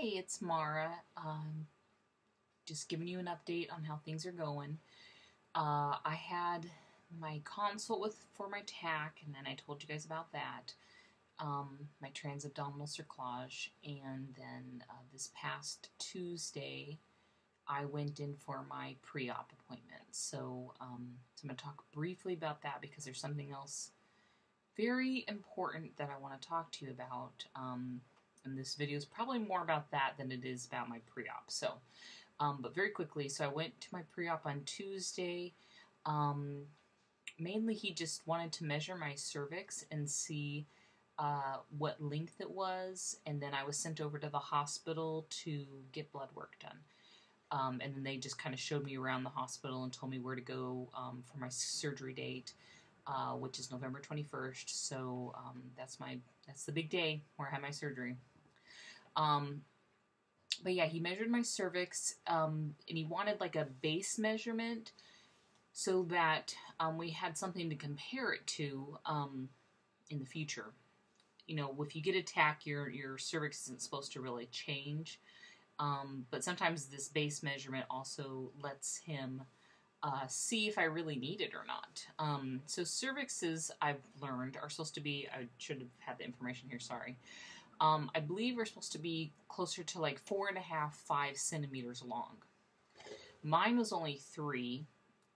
Hey, it's Mara. Just giving you an update on how things are going. I had my consult for my TAC, and then I told you guys about that. My transabdominal cerclage, and then this past Tuesday, I went in for my pre-op appointment. So I'm going to talk briefly about that because there's something else very important that I want to talk to you about. And this video is probably more about that than it is about my pre-op. But very quickly, so I went to my pre-op on Tuesday. Mainly he just wanted to measure my cervix and see what length it was, and then I was sent over to the hospital to get blood work done. And then they just kind of showed me around the hospital and told me where to go for my surgery date, which is November 21st. So that's the big day where I had my surgery. But yeah, he measured my cervix, and he wanted like a base measurement so that we had something to compare it to in the future. You know, if you get a TAC, your cervix isn't supposed to really change, but sometimes this base measurement also lets him see if I really need it or not. So cervixes, I've learned, are supposed to be, I should have had the information here, sorry. I believe we're supposed to be closer to like 4.5, 5 centimeters long. Mine was only 3.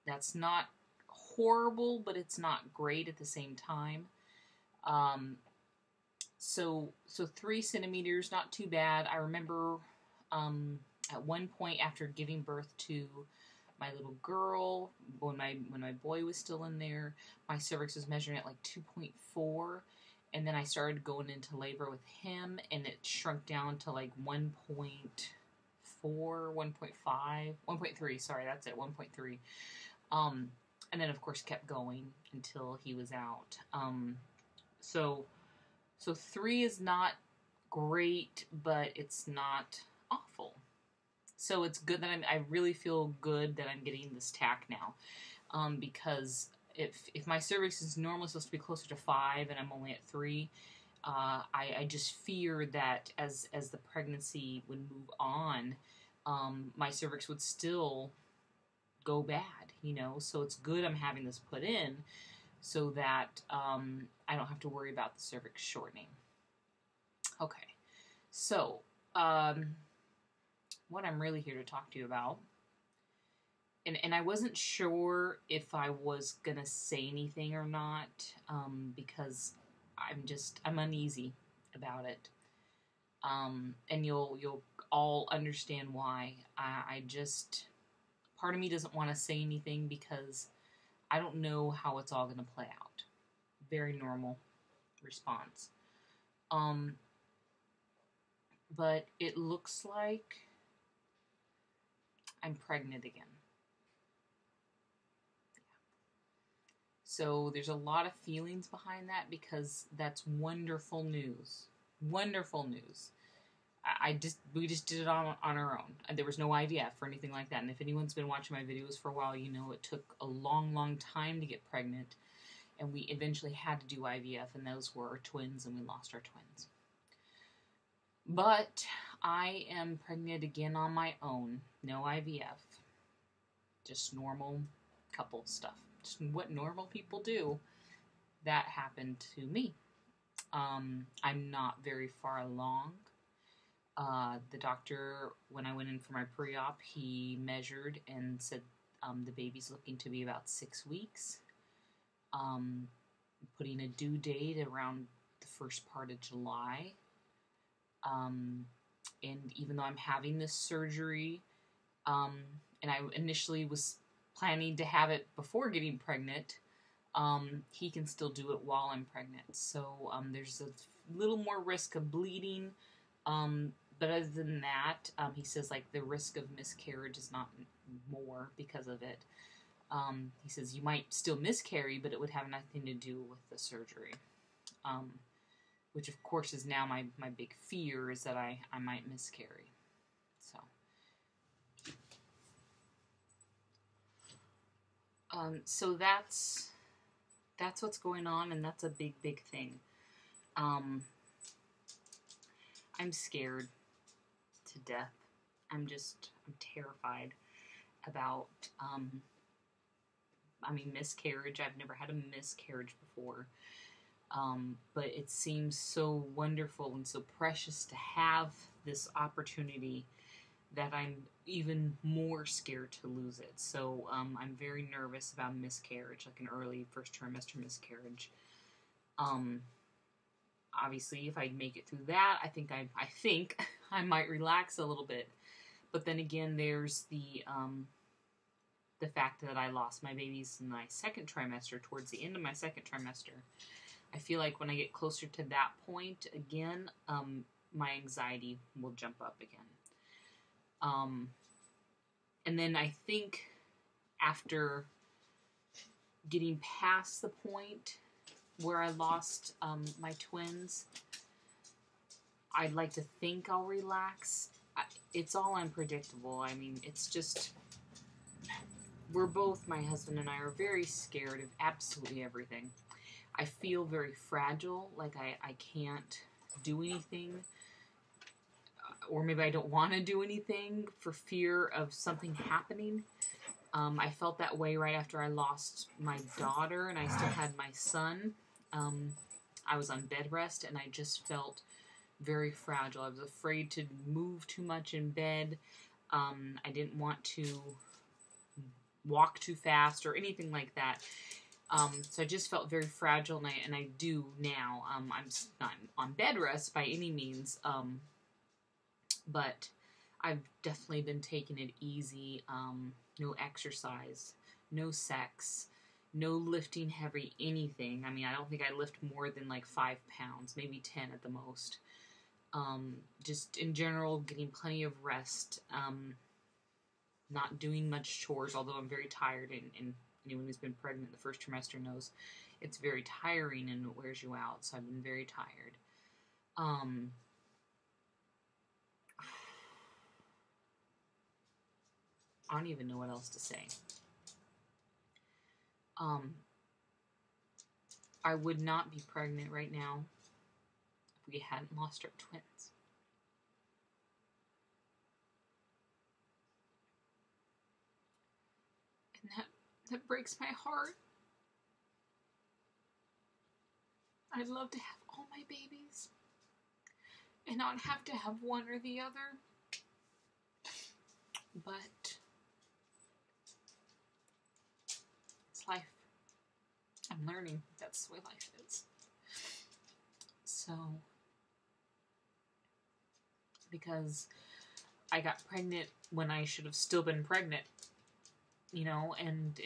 That's not horrible, but it's not great at the same time. So 3 centimeters, not too bad. I remember at one point after giving birth to my little girl, when my boy was still in there, my cervix was measuring at like 2.4. And then I started going into labor with him, and it shrunk down to like 1.4, 1.5, 1.3, sorry, that's it, 1.3. And then, of course, kept going until he was out. So 3 is not great, but it's not awful. So it's good that I really feel good that I'm getting this TAC now, because if my cervix is normally supposed to be closer to 5 and I'm only at 3, I just fear that as the pregnancy would move on, my cervix would still go bad, you know. So it's good I'm having this put in so that I don't have to worry about the cervix shortening. Okay, so what I'm really here to talk to you about, and I wasn't sure if I was gonna say anything or not, because I'm uneasy about it, and you'll all understand why. I just, part of me doesn't want to say anything because I don't know how it's all gonna play out. Very normal response. But it looks like I'm pregnant again. So there's a lot of feelings behind that because that's wonderful news. Wonderful news. We just did it on our own. There was no IVF or anything like that. And if anyone's been watching my videos for a while, you know it took a long, long time to get pregnant. And we eventually had to do IVF, and those were our twins, and we lost our twins. But I am pregnant again on my own. No IVF. Just normal couple stuff. Just what normal people do. That happened to me. I'm not very far along. The doctor, when I went in for my pre-op, he measured and said the baby's looking to be about 6 weeks. Putting a due date around the first part of July. And even though I'm having this surgery, and I initially was planning to have it before getting pregnant, he can still do it while I'm pregnant. So there's a little more risk of bleeding, but other than that, he says like the risk of miscarriage is not more because of it. He says you might still miscarry, but it would have nothing to do with the surgery. Which of course is now my big fear, is that I might miscarry. So that's what's going on, and that's a big thing. I'm scared. to death. I'm terrified about, miscarriage. I've never had a miscarriage before. But it seems so wonderful and so precious to have this opportunity that I'm even more scared to lose it. So I'm very nervous about miscarriage, like an early first trimester miscarriage. Obviously, if I make it through that, I think I might relax a little bit. But then again, there's the fact that I lost my babies in my second trimester, towards the end of my second trimester. I feel like when I get closer to that point again, my anxiety will jump up again. And then I think after getting past the point where I lost my twins, I'd like to think I'll relax. It's all unpredictable. I mean, it's just, we're both, my husband and I, are very scared of absolutely everything. I feel very fragile, like I can't do anything, or maybe I don't want to do anything for fear of something happening. I felt that way right after I lost my daughter and I still had my son. I was on bed rest and I just felt very fragile. I was afraid to move too much in bed. I didn't want to walk too fast or anything like that. So I just felt very fragile, and I do now. I'm not on bed rest by any means, but I've definitely been taking it easy. No exercise, no sex, no lifting heavy anything. I mean, I don't think I lift more than like 5 pounds, maybe 10 at the most. Just in general, getting plenty of rest. Not doing much chores, although I'm very tired, and anyone who's been pregnant the first trimester knows it's very tiring and it wears you out, so I've been very tired. I don't even know what else to say. I would not be pregnant right now if we hadn't lost our twins. And that breaks my heart. I'd love to have all my babies and not have to have one or the other. But it's life. I'm learning that's the way life is. So, because I got pregnant when I should have still been pregnant, you know, and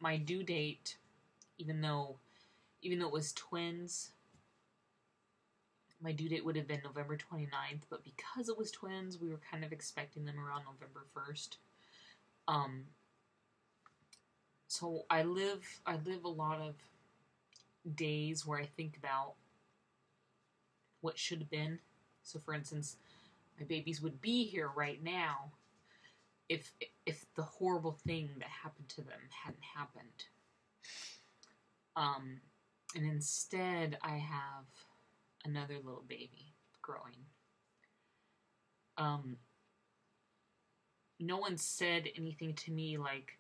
my due date, even though it was twins, my due date would have been November 29th, but because it was twins, we were kind of expecting them around November 1st. So I live a lot of days where I think about what should have been. So for instance, my babies would be here right now if the horrible thing that happened to them hadn't happened. And instead I have another little baby growing. No one said anything to me like,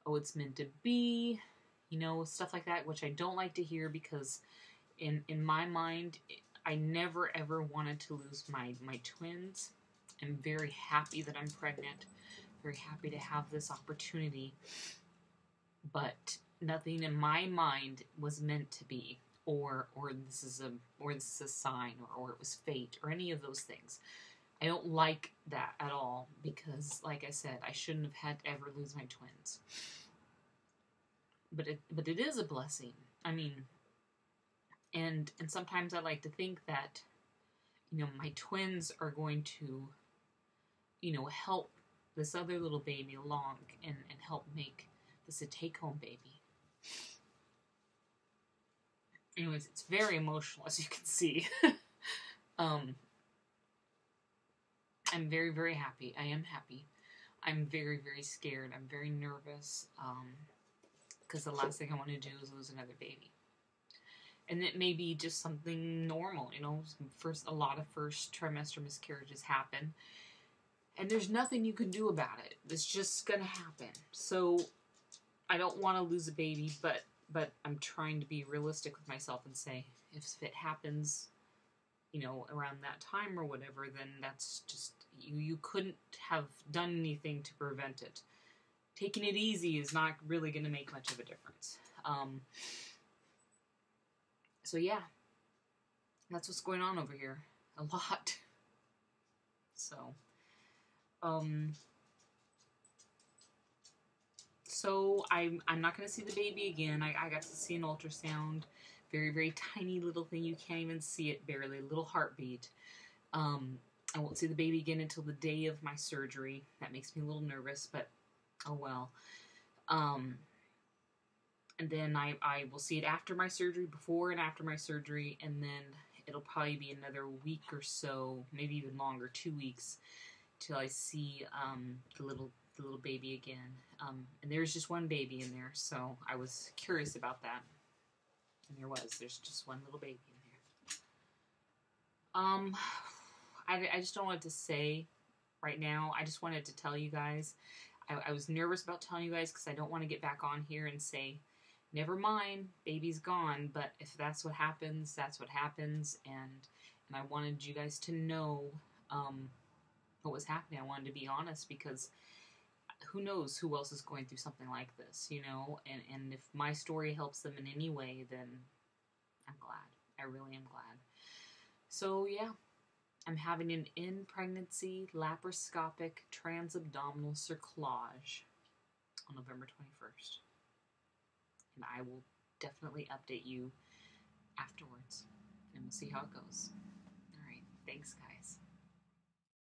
oh, it's meant to be, you know, stuff like that, which I don't like to hear, because in my mind, I never ever wanted to lose my twins. I'm very happy that I'm pregnant, very happy to have this opportunity, but nothing in my mind was meant to be, or this is a sign, or it was fate, or any of those things. I don't like that at all, because like I said, I shouldn't have had to ever lose my twins. But it is a blessing. I mean, and sometimes I like to think that, you know, my twins are going to, you know, help this other little baby along and help make this a take-home baby. Anyways, it's very emotional, as you can see. I'm very, very happy. I am happy. I'm very, very scared. I'm very nervous, because the last thing I want to do is lose another baby. And it may be just something normal, you know. A lot of first trimester miscarriages happen. And there's nothing you can do about it. It's just gonna happen. So I don't want to lose a baby, but I'm trying to be realistic with myself and say, if it happens, you know, around that time or whatever, then that's just, you couldn't have done anything to prevent it. Taking it easy is not really going to make much of a difference. So yeah, that's what's going on over here. A lot. So, so I'm not going to see the baby again. I got to see an ultrasound. Very, very tiny little thing. You can't even see it barely. Little heartbeat. I won't see the baby again until the day of my surgery. That makes me a little nervous, but oh well. And then I will see it after my surgery, before and after my surgery, and then it'll probably be another week or so, maybe even longer, 2 weeks, till I see the little baby again. And there's just one baby in there, so I was curious about that. And there's just one little baby in there. I just don't know what to say right now. I just wanted to tell you guys. I was nervous about telling you guys because I don't want to get back on here and say, never mind, baby's gone. But if that's what happens, that's what happens. And I wanted you guys to know what was happening. I wanted to be honest because who knows who else is going through something like this, you know? And if my story helps them in any way, then I'm glad. I really am glad. So, yeah. I'm having an in-pregnancy laparoscopic transabdominal cerclage on November 21st. And I will definitely update you afterwards. And we'll see how it goes. All right. Thanks, guys.